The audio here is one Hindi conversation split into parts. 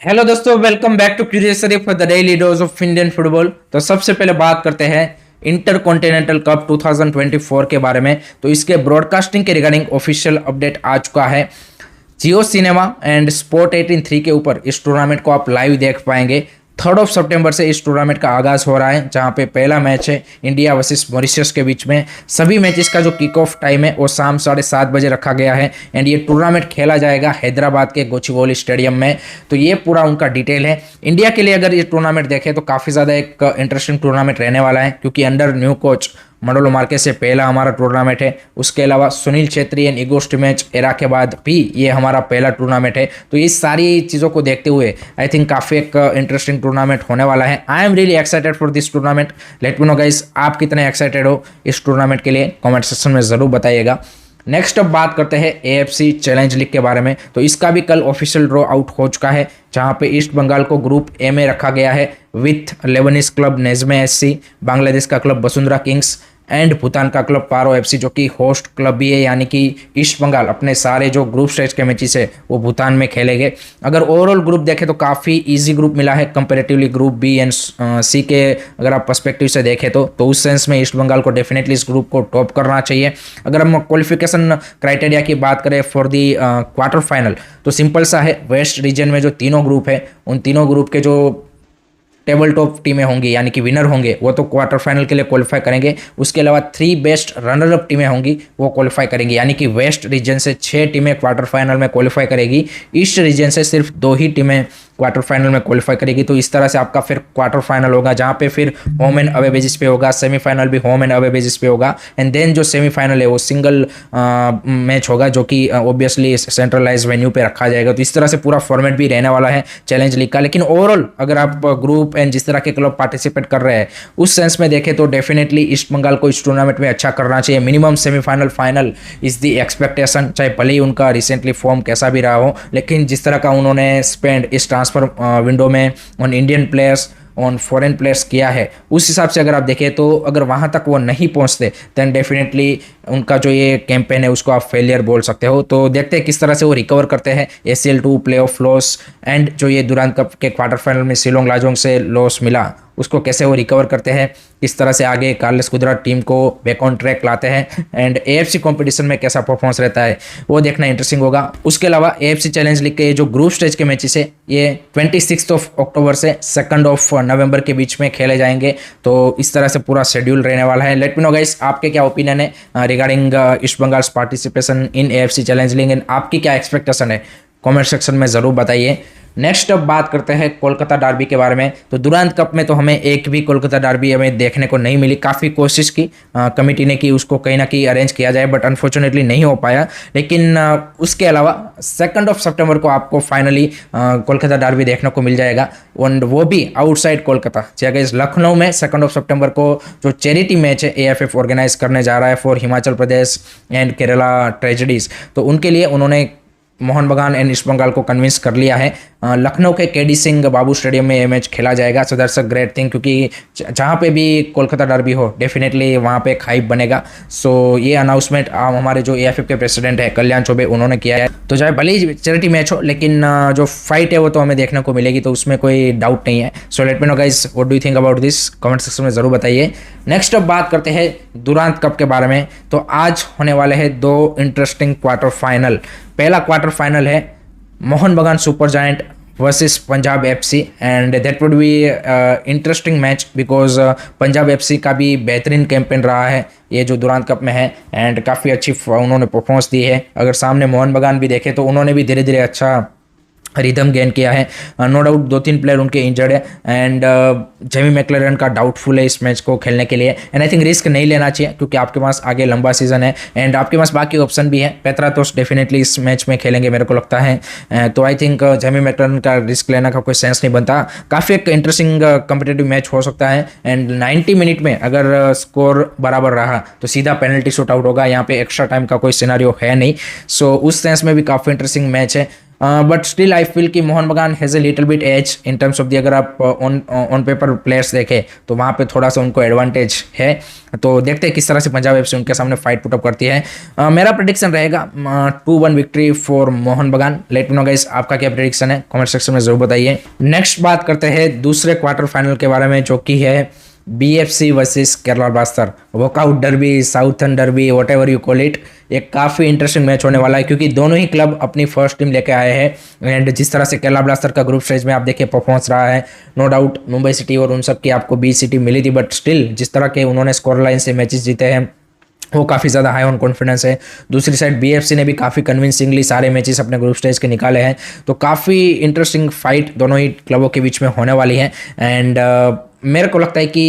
हेलो दोस्तों, welcome back to Curiosary for the daily dose of Indian football. तो सबसे पहले बात करते हैं इंटर कॉन्टिनेंटल कप 2024 के बारे में। तो इसके ब्रॉडकास्टिंग के रिगार्डिंग ऑफिशियल अपडेट आ चुका है। जियो सिनेमा एंड स्पोर्ट 18 के ऊपर इस टूर्नामेंट को आप लाइव देख पाएंगे। 3 सितंबर से इस टूर्नामेंट का आगाज हो रहा है, जहां पे पहला मैच है इंडिया वर्सेस मॉरिशस के बीच में। सभी मैचेस का जो किक ऑफ टाइम है वो शाम 7:30 बजे रखा गया है एंड ये टूर्नामेंट खेला जाएगा हैदराबाद के गोचिबौली स्टेडियम में। तो ये पूरा उनका डिटेल है। इंडिया के लिए अगर ये टूर्नामेंट देखें तो काफ़ी ज़्यादा एक इंटरेस्टिंग टूर्नामेंट रहने वाला है, क्योंकि under new coach Manolo Marquez से पहला हमारा टूर्नामेंट है। उसके अलावा Sunil Chhetri and Igor Stimac era के बाद भी ये हमारा पहला टूर्नामेंट है। तो इस सारी चीज़ों को देखते हुए आई थिंक काफ़ी एक इंटरेस्टिंग टूर्नामेंट होने वाला है। I am really excited for this tournament. Late me know guys, आप कितने एक्साइटेड हो इस टूर्नामेंट के लिए, कमेंट सेक्शन में ज़रूर बताइएगा। नेक्स्ट अब बात करते हैं एएफसी चैलेंज लीग के बारे में। तो इसका भी कल ऑफिशियल ड्रॉ आउट हो चुका है, जहां पे ईस्ट बंगाल को ग्रुप ए में रखा गया है with Lebanese club Nejme SC, Bangladesh का club Bashundhara Kings and Bhutan का क्लब पारो एफसी, जो कि होस्ट क्लब भी है। यानी कि ईस्ट बंगाल अपने सारे जो ग्रुप स्टेज के मैचेस है वो भूटान में खेलेंगे। अगर ओवरऑल ग्रुप देखें तो काफ़ी इजी ग्रुप मिला है कंपेरेटिवली ग्रुप बी एंड सी के अगर आप पर्सपेक्टिव से देखें तो उस सेंस में ईस्ट बंगाल को डेफिनेटली इस ग्रुप को टॉप करना चाहिए। अगर हम क्वालिफिकेशन क्राइटेरिया की बात करें फॉर दी क्वार्टर फाइनल, तो सिंपल सा है। वेस्ट रीजन में जो तीनों ग्रुप है उन तीनों ग्रुप के जो टेबल टॉप टीमें होंगी यानी कि विनर होंगे वो तो क्वार्टर फाइनल के लिए क्वालिफाई करेंगे। उसके अलावा 3 बेस्ट रनर अप टीमें होंगी वो क्वालिफाई करेंगी। यानी कि वेस्ट रीजन से 6 टीमें क्वार्टर फाइनल में क्वालिफाई करेगी, ईस्ट रीजन से सिर्फ 2 ही टीमें क्वार्टर फाइनल में क्वालिफाई करेगी। तो इस तरह से आपका फिर क्वार्टर फाइनल होगा, जहाँ पे फिर होम एंड अवे बेसिस पे होगा, सेमीफाइनल भी होम एंड अवे बेसिस पे होगा एंड देन जो सेमीफाइनल है वो सिंगल मैच होगा, जो कि ऑब्वियसली सेंट्रलाइज वेन्यू पे रखा जाएगा। तो इस तरह से पूरा फॉर्मेट भी रहने वाला है चैलेंज लीग का। लेकिन ओवरऑल अगर आप ग्रुप एंड जिस तरह के क्लब पार्टिसिपेट कर रहे हैं उस सेंस में देखें तो डेफिनेटली ईस्ट बंगाल को इस टूर्नामेंट में अच्छा करना चाहिए। Minimum semifinal final is the expectation, चाहे भले ही उनका रिसेंटली फॉर्म कैसा भी रहा हो। लेकिन जिस तरह का उन्होंने स्पेंड इस ट्रांसफर विंडो में on Indian players on foreign players किया है, उस हिसाब से अगर आप देखें तो अगर वहां तक वो नहीं पहुंचते देन डेफिनेटली उनका जो ये कैंपेन है उसको आप फेलियर बोल सकते हो। तो देखते हैं किस तरह से वो रिकवर करते हैं ACL2 play of loss and जो ये दुरान कप के क्वार्टर फाइनल में शिलोंग लाजोंग से लॉस मिला उसको कैसे वो रिकवर करते हैं, किस तरह से आगे कार्लेस गुजरात टीम को बैक ऑन ट्रैक लाते हैं एंड AFC कंपटीशन में कैसा परफॉर्मेंस रहता है वो देखना इंटरेस्टिंग होगा। उसके अलावा AFC चैलेंज लीग के जो ग्रुप स्टेज के मैचेस है ये 26 अक्टूबर से 2 नवंबर के बीच में खेले जाएंगे। तो इस तरह से पूरा शेड्यूल रहने वाला है। लेट मी नो गाइस, आपके क्या ओपिनियन है regarding East Bengal participation in AFC challenge league and आपकी क्या एक्सपेक्टेशन है, कमेंट सेक्शन में ज़रूर बताइए। नेक्स्ट अब बात करते हैं कोलकाता डार्बी के बारे में। तो दुरांत कप में तो हमें एक भी कोलकाता डार्बी हमें देखने को नहीं मिली। काफ़ी कोशिश की कमेटी ने कि उसको कहीं ना कहीं अरेंज किया जाए, बट अनफॉर्चुनेटली नहीं हो पाया। लेकिन उसके अलावा 2 सितंबर को आपको फाइनली कोलकाता डार्बी देखने को मिल जाएगा, और वो भी आउटसाइड कोलकाता। जगह लखनऊ में 2 सितंबर को जो चैरिटी मैच है AFF ऑर्गेनाइज करने जा रहा है for Himachal Pradesh and Kerala tragedies, तो उनके लिए उन्होंने मोहन बगान एंड ईस्ट बंगाल को कन्विंस कर लिया है। लखनऊ के KD सिंह बाबू स्टेडियम में ये मैच खेला जाएगा। So that's a great thing, क्योंकि जहाँ पे भी कोलकाता डर्बी हो डेफिनेटली वहाँ पे एक हाइप बनेगा। सो ये अनाउंसमेंट हमारे जो AFF के प्रेसिडेंट है कल्याण चौबे उन्होंने किया है। तो चाहे भले ही चैरिटी मैच हो, लेकिन जो फाइट है वो तो हमें देखने को मिलेगी, तो उसमें कोई डाउट नहीं है। So let me know guys, what do you think about this, comment section में ज़रूर बताइए। नेक्स्ट अब बात करते हैं दुरांत कप के बारे में। तो आज होने वाले हैं 2 इंटरेस्टिंग क्वार्टर फाइनल। पहला क्वार्टर फाइनल है मोहन बगान super giant versus Punjab FC and that would be interesting match, because Punjab FC का भी बेहतरीन कैंपेन रहा है ये जो दुरांत कप में है एंड काफ़ी अच्छी उन्होंने परफॉर्मेंस दी है। अगर सामने मोहन बगान भी देखे तो उन्होंने भी धीरे धीरे अच्छा रिदम गेन किया है। नो डाउट 2-3 प्लेयर उनके इंजर्ड है एंड जेमी मैकलेरन का डाउटफुल है इस मैच को खेलने के लिए एंड आई थिंक रिस्क नहीं लेना चाहिए, क्योंकि आपके पास आगे लंबा सीजन है एंड आपके पास बाकी ऑप्शन भी है। पेत्रातोस डेफिनेटली इस मैच में खेलेंगे मेरे को लगता है। तो आई थिंक जेमी मैकलेरन का रिस्क लेने का कोई सेंस नहीं बनता। काफ़ी एक इंटरेस्टिंग कम्पिटेटिव मैच हो सकता है एंड 90 मिनट में अगर स्कोर बराबर रहा तो सीधा पेनल्टी शूट आउट होगा। यहाँ पे एक्स्ट्रा टाइम का कोई सिनारियो है नहीं। सो उस सेंस में भी काफ़ी इंटरेस्टिंग मैच है। बट स्टिल आई फील कि Mohun Bagan has a little bit edge in terms of the, अगर आप ऑन पेपर प्लेयर्स देखें तो वहाँ पे थोड़ा सा उनको एडवांटेज है। तो देखते हैं किस तरह से पंजाब एफसी उनके सामने फाइट पुटअप करती है। मेरा प्रेडिक्शन रहेगा 2-1 विक्ट्री फॉर मोहन बगान। लेट मी नो गाइस आपका क्या प्रेडिक्शन है, कमेंट सेक्शन में जरूर बताइए। नेक्स्ट बात करते हैं दूसरे क्वार्टर फाइनल के बारे में, जो कि है BFC versus Kerala blaster, walkout derby, southern derby, what ever you call it. एक काफ़ी इंटरेस्टिंग मैच होने वाला है क्योंकि दोनों ही क्लब अपनी फर्स्ट टीम लेके आए हैं। एंड जिस तरह से केरला ब्लास्टर का ग्रुप स्टेज में आप देखिए परफॉर्मेंस रहा है, नो डाउट मुंबई सिटी और उन सब की आपको B सिटी मिली थी, बट स्टिल जिस तरह के उन्होंने स्कोर लाइन से मैचेस जीते हैं वो काफ़ी ज़्यादा हाई ऑन कॉन्फिडेंस है। दूसरी साइड BFC ने भी काफ़ी कन्विंसिंगली सारे मैचेस अपने ग्रुप स्टेज के निकाले हैं। तो काफ़ी इंटरेस्टिंग फाइट दोनों ही क्लबों के बीच में होने वाली है। एंड मेरे को लगता है कि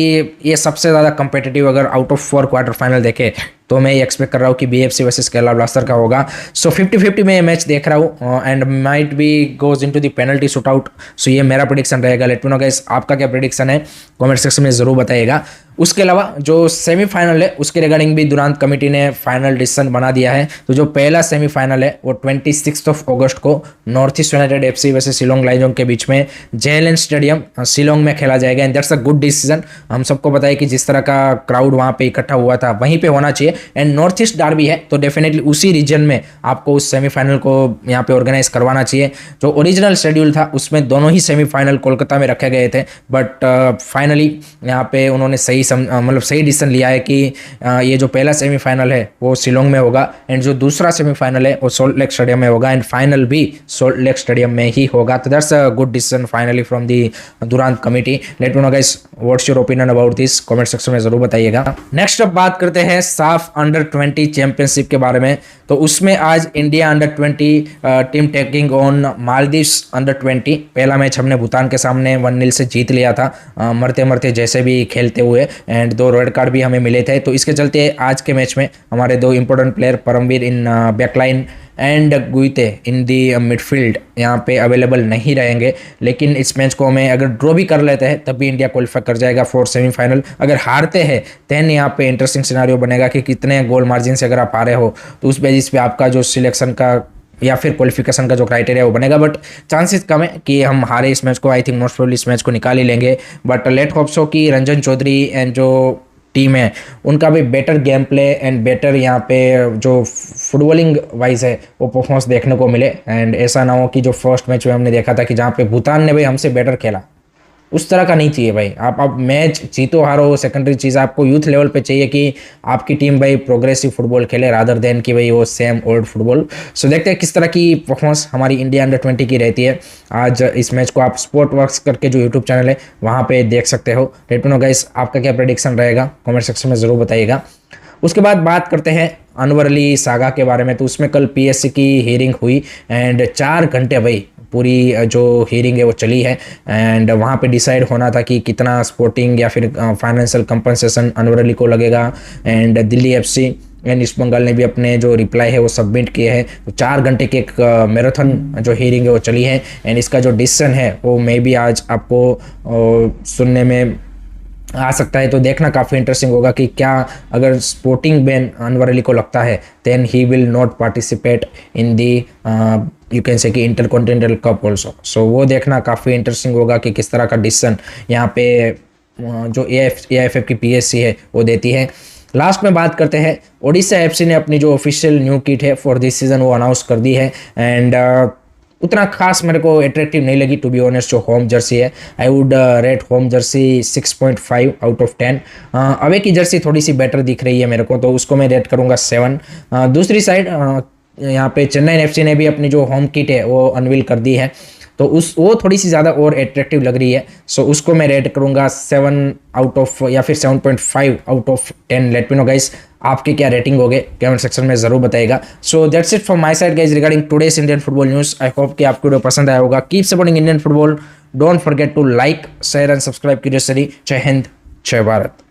ये सबसे ज़्यादा कंपेटिटिव अगर आउट ऑफ 4 क्वार्टर फाइनल देखे तो मैं ये एक्सपेक्ट कर रहा हूँ कि BFC वर्सेस केरला ब्लास्टर का होगा। सो 50-50 में ये मैच देख रहा हूँ and might be goes into the penalty shootout. So ये मेरा प्रेडिक्शन रहेगा। लेट मी नो गाइस आपका क्या प्रेडिक्शन है, कमेंट सेक्शन में ज़रूर बताइएगा। उसके अलावा जो सेमीफाइनल है उसके रिगार्डिंग भी दुरांत कमेटी ने फाइनल डिसीजन बना दिया है। तो जो पहला सेमीफाइनल है वो 26 अगस्त को North East United FC versus Shillong Lajong के बीच में JLN स्टेडियम शिलोंग में खेला जाएगा। And that's a good decision. हम सबको पता है कि जिस तरह का क्राउड वहाँ पे इकट्ठा हुआ था वहीं पे होना चाहिए। एंड नॉर्थ ईस्ट डार्बी है तो डेफिनेटली उसी रीजन में आपको उस सेमीफाइनल को यहाँ पे ऑर्गेनाइज करवाना चाहिए। जो ओरिजिनल शेड्यूल था उसमें दोनों ही सेमीफाइनल कोलकाता में रखे गए थे, बट फाइनली यहाँ पे उन्होंने सही डिसीजन लिया है कि ये जो पहला सेमीफाइनल है वो शिलोंग में होगा एंड जो दूसरा सेमीफाइनल है वो सोल्ट लेक स्टेडियम में होगा एंड फाइनल भी सोल्ट लेक स्टेडियम में ही होगा। तो that's a good decision finally from the Durand committee. Let me know guys what's your opinion about this, comment section में जरूर बताइएगा। नेक्स्ट अब बात करते हैं साफ अंडर-20 चैंपियनशिप के बारे में। तो उसमें आज India under twenty team taking on Maldives under twenty. पहला मैच हमने भूटान के सामने 1-0 से जीत लिया था, मरते मरते जैसे भी खेलते हुए, एंड 2 रेड कार्ड भी हमें मिले थे। तो इसके चलते आज के मैच में हमारे 2 important player Paramvir in backline and Guite in the midfield यहाँ पे अवेलेबल नहीं रहेंगे। लेकिन इस मैच को हमें अगर ड्रॉ भी कर लेते हैं तब भी इंडिया क्वालिफाई कर जाएगा फॉर सेमीफाइनल। अगर हारते हैं देन यहाँ पे इंटरेस्टिंग सिनारियो बनेगा कि कितने गोल मार्जिन से अगर आप हारे हो तो उस बेसिस पे आपका जो सिलेक्शन का या फिर क्वालिफिकेशन का जो क्राइटेरिया वो बनेगा। बट चांसेस कम है कि हम हारे इस मैच को। आई थिंक मोस्ट प्रोबेबली इस मैच को निकाल ही लेंगे। बट लेट होप सो कि रंजन चौधरी एंड जो टीम है उनका भी better game play and better यहाँ पे जो फुटबॉलिंग वाइज है वो परफॉर्मेंस देखने को मिले। एंड ऐसा ना हो कि जो फर्स्ट मैच में हमने देखा था कि जहाँ पे भूटान ने भाई हमसे बेटर खेला, उस तरह का नहीं चाहिए भाई। आप मैच जीतो हारो सेकेंडरी चीज़, आपको यूथ लेवल पे चाहिए कि आपकी टीम भाई प्रोग्रेसिव फुटबॉल खेले रादर देन कि भाई वो सेम ओल्ड फुटबॉल। सो देखते हैं किस तरह की परफॉर्मेंस हमारी इंडिया अंडर-20 की रहती है। आज इस मैच को आप स्पोर्ट वर्क्स करके जो यूट्यूब चैनल है वहाँ पे देख सकते हो। लेट मी नो गाइस आपका क्या प्रेडिक्शन रहेगा, कमेंट सेक्शन में ज़रूर बताइएगा। उसके बाद बात करते हैं अनवर अली सागा के बारे में। तो उसमें कल PSC की हियरिंग हुई एंड 4 घंटे भाई पूरी जो हियरिंग है वो चली है। एंड वहाँ पे डिसाइड होना था कि कितना स्पोर्टिंग या फिर फाइनेंशियल कंपनसेशन अनवर अली को लगेगा। And Delhi FC and East Bengal ने भी अपने जो रिप्लाई है वो सबमिट किए हैं। तो 4 घंटे की एक मैराथन जो हियरिंग है वो चली है एंड इसका जो डिसीजन है वो मे भी आज आपको सुनने में आ सकता है। तो देखना काफ़ी इंटरेस्टिंग होगा कि क्या अगर स्पोर्टिंग बैन अनवर अली को लगता है then he will not participate in the you can say कि इंटरकॉन्टिनेंटल कप ऑल्सो। सो वो देखना काफ़ी इंटरेस्टिंग होगा कि किस तरह का डिसीजन यहाँ पे जो AIFF की PSC है वो देती है। लास्ट में बात करते हैं ओडिशा FC ने अपनी जो ऑफिशियल न्यू किट है फॉर दिस सीजन वो अनाउंस कर दी है। एंड उतना खास मेरे को अट्रैक्टिव नहीं लगी टू बी ऑनेस्ट जो होम जर्सी है। I would rate home Jersey 6.5 out of 10। Away की जर्सी थोड़ी सी बेटर दिख रही है मेरे को, तो उसको मैं रेट करूँगा 7। दूसरी साइड यहाँ पे चेन्नई FC ने भी अपनी जो होम किट है वो अनवील कर दी है, तो वो थोड़ी सी ज़्यादा और एट्रैक्टिव लग रही है। सो उसको मैं रेट करूँगा 7 आउट ऑफ या फिर 7.5 out of 10। Let me know guys आपके क्या रेटिंग होगे कमेंट सेक्शन में जरूर बताइएगा। So that's it from my side guys regarding today's Indian football news. I hope कि आपको वीडियो पसंद आया होगा। Keep supporting Indian football, don't forget to like share and subscribe कीजिए। जय हिंद, जय भारत।